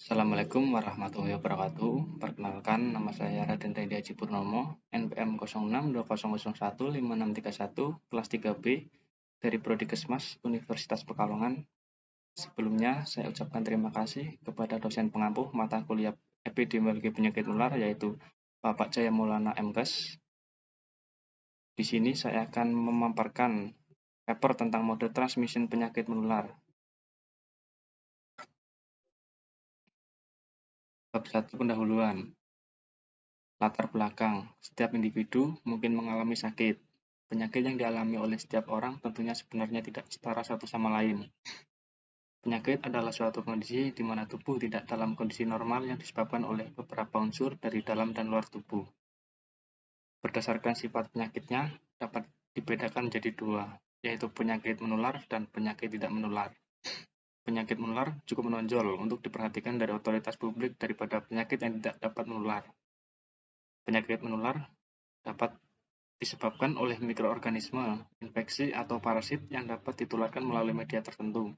Assalamualaikum warahmatullahi wabarakatuh. Perkenalkan, nama saya Raden Randy Haji Purnomo, NPM 0620015631, kelas 3B dari Prodi Kesmas Universitas Pekalongan. Sebelumnya, saya ucapkan terima kasih kepada dosen pengampu mata kuliah Epidemiologi Penyakit Menular, yaitu Bapak Jaya Maulana MKes. Di sini saya akan memaparkan paper tentang mode transmission penyakit menular. Bab 1 pendahuluan. Latar belakang, setiap individu mungkin mengalami sakit. Penyakit yang dialami oleh setiap orang tentunya sebenarnya tidak setara satu sama lain. Penyakit adalah suatu kondisi di mana tubuh tidak dalam kondisi normal yang disebabkan oleh beberapa unsur dari dalam dan luar tubuh. Berdasarkan sifat penyakitnya, dapat dibedakan menjadi dua, yaitu penyakit menular dan penyakit tidak menular. Penyakit menular cukup menonjol untuk diperhatikan dari otoritas publik daripada penyakit yang tidak dapat menular. Penyakit menular dapat disebabkan oleh mikroorganisme, infeksi, atau parasit yang dapat ditularkan melalui media tertentu.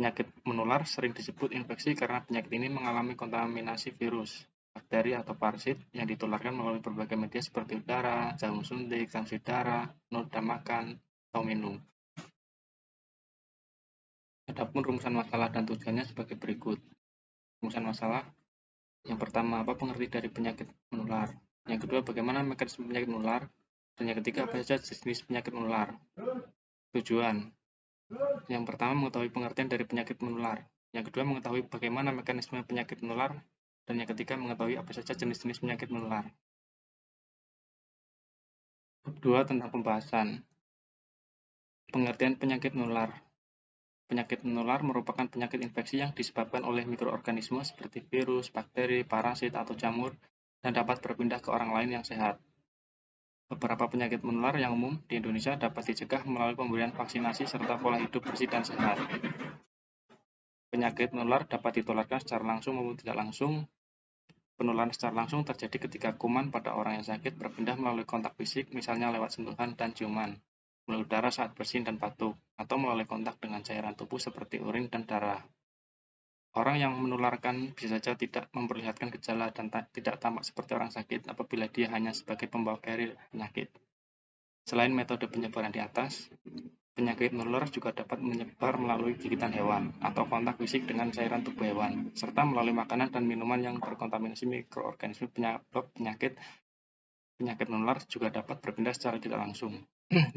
Penyakit menular sering disebut infeksi karena penyakit ini mengalami kontaminasi virus, bakteri, atau parasit yang ditularkan melalui berbagai media seperti udara, jarum suntik, transfusi darah, noda makan, atau minum. Adapun rumusan masalah dan tujuannya sebagai berikut. Rumusan masalah yang pertama, apa pengertian dari penyakit menular? Yang kedua, bagaimana mekanisme penyakit menular? Dan yang ketiga, apa saja jenis penyakit menular? Tujuan. Yang pertama, mengetahui pengertian dari penyakit menular. Yang kedua, mengetahui bagaimana mekanisme penyakit menular. Dan yang ketiga, mengetahui apa saja jenis-jenis penyakit menular. Bab 2 tentang pembahasan. Pengertian penyakit menular. Penyakit menular merupakan penyakit infeksi yang disebabkan oleh mikroorganisme seperti virus, bakteri, parasit, atau jamur, dan dapat berpindah ke orang lain yang sehat. Beberapa penyakit menular yang umum di Indonesia dapat dicegah melalui pemberian vaksinasi serta pola hidup bersih dan sehat. Penyakit menular dapat ditularkan secara langsung maupun tidak langsung. Penularan secara langsung terjadi ketika kuman pada orang yang sakit berpindah melalui kontak fisik, misalnya lewat sentuhan dan ciuman, melalui darah saat bersin dan batuk, atau melalui kontak dengan cairan tubuh seperti urin dan darah. Orang yang menularkan bisa saja tidak memperlihatkan gejala dan tidak tampak seperti orang sakit apabila dia hanya sebagai pembawa carrier penyakit. Selain metode penyebaran di atas, penyakit menular juga dapat menyebar melalui gigitan hewan atau kontak fisik dengan cairan tubuh hewan, serta melalui makanan dan minuman yang terkontaminasi mikroorganisme penyebab penyakit. Penyakit menular juga dapat berpindah secara tidak langsung.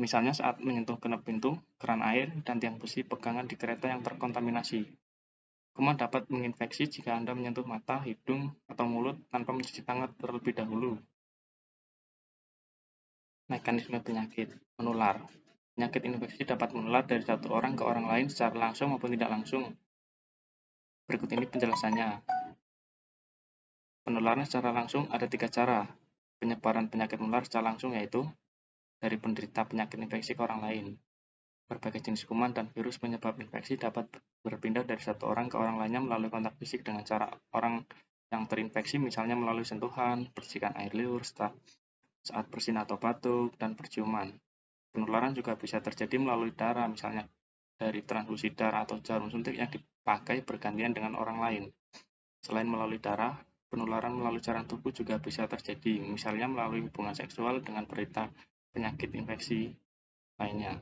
Misalnya saat menyentuh kenop pintu, keran air, dan tiang besi pegangan di kereta yang terkontaminasi. Kuman dapat menginfeksi jika Anda menyentuh mata, hidung, atau mulut tanpa mencuci tangan terlebih dahulu. Mekanisme penyakit menular. Penyakit infeksi dapat menular dari satu orang ke orang lain secara langsung maupun tidak langsung. Berikut ini penjelasannya. Penularan secara langsung ada 3 cara. Penyebaran penyakit menular secara langsung yaitu dari penderita penyakit infeksi ke orang lain. Berbagai jenis kuman dan virus penyebab infeksi dapat berpindah dari satu orang ke orang lainnya melalui kontak fisik dengan cara orang yang terinfeksi, misalnya melalui sentuhan, percikan air liur saat bersin atau batuk, dan perciuman. Penularan juga bisa terjadi melalui darah, misalnya dari transfusi darah atau jarum suntik yang dipakai bergantian dengan orang lain. Selain melalui darah, penularan melalui cairan tubuh juga bisa terjadi, misalnya melalui hubungan seksual dengan penderita penyakit infeksi lainnya.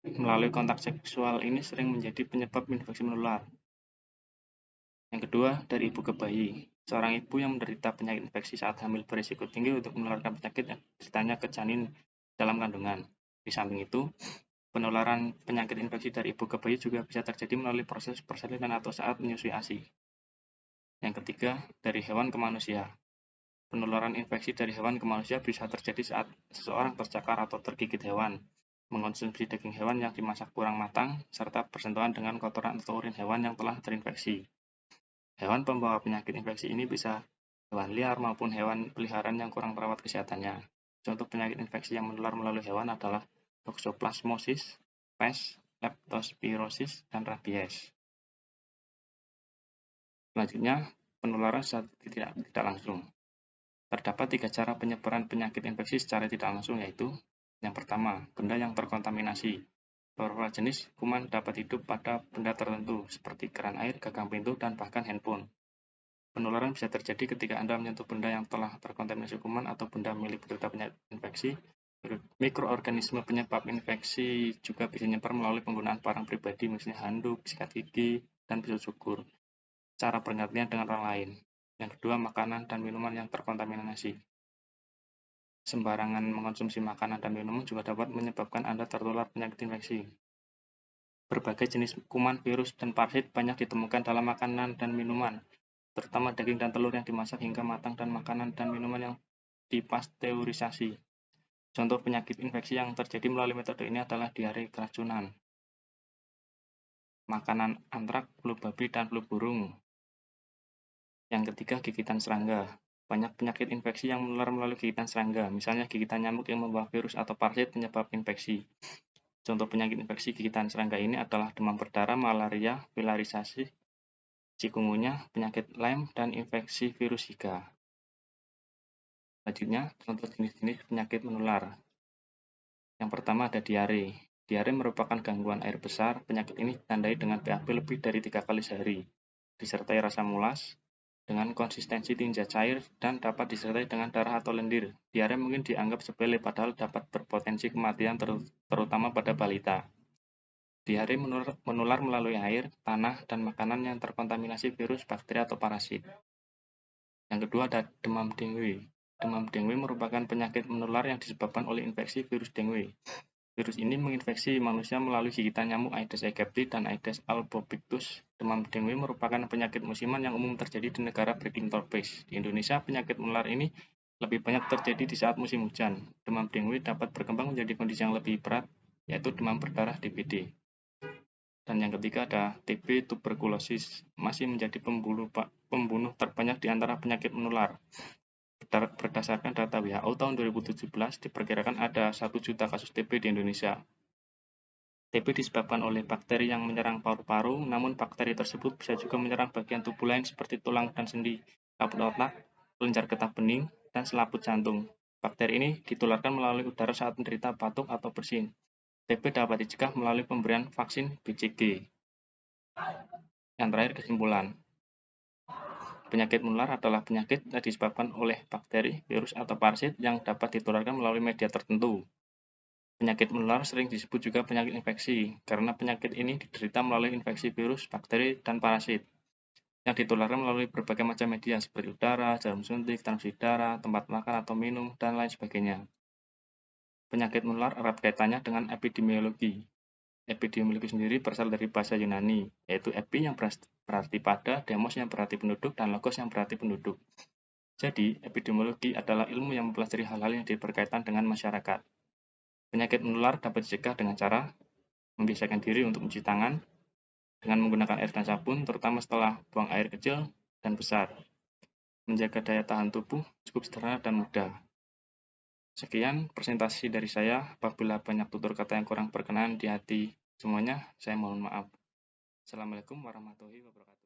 Melalui kontak seksual ini sering menjadi penyebab infeksi menular. Yang kedua, dari ibu ke bayi. Seorang ibu yang menderita penyakit infeksi saat hamil berisiko tinggi untuk menularkan penyakit yang ditanya ke janin dalam kandungan. Di samping itu, penularan penyakit infeksi dari ibu ke bayi juga bisa terjadi melalui proses persalinan atau saat menyusui ASI. Yang ketiga, dari hewan ke manusia. Penularan infeksi dari hewan ke manusia bisa terjadi saat seseorang tercakar atau tergigit hewan, mengonsumsi daging hewan yang dimasak kurang matang, serta bersentuhan dengan kotoran atau urin hewan yang telah terinfeksi. Hewan pembawa penyakit infeksi ini bisa hewan liar maupun hewan peliharaan yang kurang terawat kesehatannya. Contoh penyakit infeksi yang menular melalui hewan adalah toxoplasmosis, pes, leptospirosis, dan rabies. Selanjutnya, penularan secara tidak langsung. Terdapat 3 cara penyebaran penyakit infeksi secara tidak langsung, yaitu yang pertama, benda yang terkontaminasi. Beberapa jenis kuman dapat hidup pada benda tertentu, seperti keran air, gagang pintu, dan bahkan handphone. Penularan bisa terjadi ketika Anda menyentuh benda yang telah terkontaminasi kuman atau benda milik penderita penyakit infeksi. Mikroorganisme penyebab infeksi juga bisa menyebar melalui penggunaan barang pribadi, misalnya handuk, sikat gigi, dan pisau cukur. Cara bergantian dengan orang lain. Yang kedua, makanan dan minuman yang terkontaminasi. Sembarangan mengonsumsi makanan dan minuman juga dapat menyebabkan Anda tertular penyakit infeksi. Berbagai jenis kuman, virus, dan parasit banyak ditemukan dalam makanan dan minuman, terutama daging dan telur yang dimasak hingga matang dan makanan dan minuman yang dipasteurisasi. Contoh penyakit infeksi yang terjadi melalui metode ini adalah diare keracunan, makanan antrak, flu babi, dan flu burung. Yang ketiga, gigitan serangga. Banyak penyakit infeksi yang menular melalui gigitan serangga, misalnya gigitan nyamuk yang membawa virus atau parasit penyebab infeksi. Contoh penyakit infeksi gigitan serangga ini adalah demam berdarah, malaria, filarisasi, chikungunya, penyakit Lyme, dan infeksi virus Zika. Selanjutnya, contoh jenis-jenis penyakit menular. Yang pertama ada diare. Diare merupakan gangguan air besar. Penyakit ini ditandai dengan pH lebih dari 3 kali sehari, disertai rasa mulas, dengan konsistensi tinja cair, dan dapat disertai dengan darah atau lendir. Diare mungkin dianggap sepele padahal dapat berpotensi kematian terutama pada balita. Diare menular melalui air, tanah, dan makanan yang terkontaminasi virus, bakteri, atau parasit. Yang kedua ada demam dengue. Demam dengue merupakan penyakit menular yang disebabkan oleh infeksi virus dengue. Virus ini menginfeksi manusia melalui gigitan nyamuk Aedes aegypti dan Aedes albopictus. Demam dengue merupakan penyakit musiman yang umum terjadi di negara breaking tropis. Di Indonesia, penyakit menular ini lebih banyak terjadi di saat musim hujan. Demam dengue dapat berkembang menjadi kondisi yang lebih berat, yaitu demam berdarah DBD. Dan yang ketiga ada TB tuberkulosis, masih menjadi pembunuh terbanyak di antara penyakit menular. Berdasarkan data WHO tahun 2017, diperkirakan ada 1 juta kasus TB di Indonesia. TB disebabkan oleh bakteri yang menyerang paru-paru, namun bakteri tersebut bisa juga menyerang bagian tubuh lain seperti tulang dan sendi, kabut otak, kelenjar getah bening, dan selaput jantung. Bakteri ini ditularkan melalui udara saat menderita batuk atau bersin. TB dapat dicegah melalui pemberian vaksin BCG. Yang terakhir, kesimpulan. Penyakit menular adalah penyakit yang disebabkan oleh bakteri, virus, atau parasit yang dapat ditularkan melalui media tertentu. Penyakit menular sering disebut juga penyakit infeksi, karena penyakit ini diderita melalui infeksi virus, bakteri, dan parasit, yang ditularkan melalui berbagai macam media seperti udara, jarum suntik, transfusi darah, tempat makan atau minum, dan lain sebagainya. Penyakit menular erat kaitannya dengan epidemiologi. Epidemiologi sendiri berasal dari bahasa Yunani, yaitu epi yang berarti pada, demos yang berarti penduduk, dan logos yang berarti penduduk. Jadi, epidemiologi adalah ilmu yang mempelajari hal-hal yang berkaitan dengan masyarakat. Penyakit menular dapat dicegah dengan cara membiasakan diri untuk mencuci tangan dengan menggunakan air dan sabun, terutama setelah buang air kecil dan besar. Menjaga daya tahan tubuh cukup sederhana dan mudah. Sekian presentasi dari saya. Apabila banyak tutur kata yang kurang berkenan di hati semuanya, saya mohon maaf. Assalamualaikum warahmatullahi wabarakatuh.